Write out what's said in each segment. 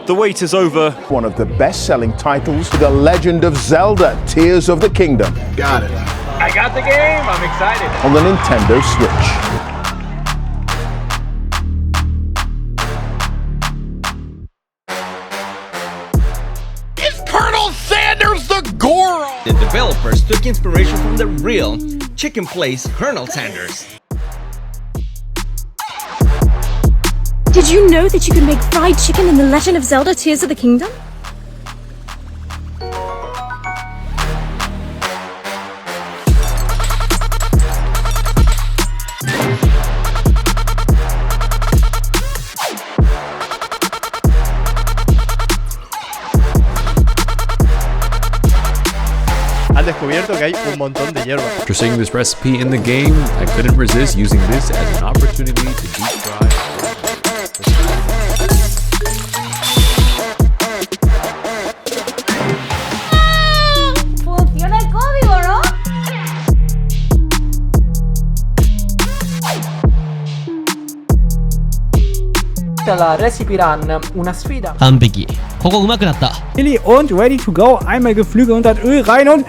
The wait is over. One of the best-selling titles, The Legend of Zelda Tears of the Kingdom. Got it. I got the game. I'm excited. On the Nintendo Switch. Is Colonel Sanders the Goro? The developers took inspiration from the real chicken place Colonel Sanders. Did you know that you can make fried chicken in The Legend of Zelda Tears of the Kingdom? Han descubierto que hay un montón de hierba. After seeing this recipe in the game, I couldn't resist using this as an opportunity to deep fry. Funciona el código, ¿no? La recipe run, una sfida. 完璧。ここ上手くなった。 Billy und ready to go. Einmal Geflügel und das Öl rein und...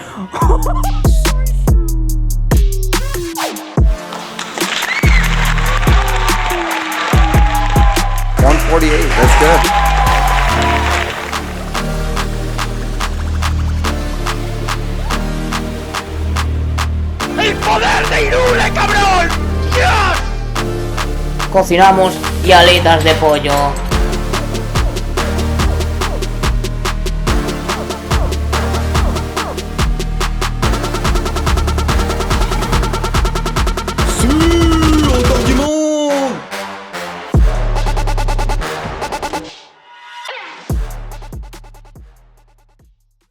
148, that's good. ¡El poder de Irule, cabrón! ¡Dios! Cocinamos y alitas de pollo.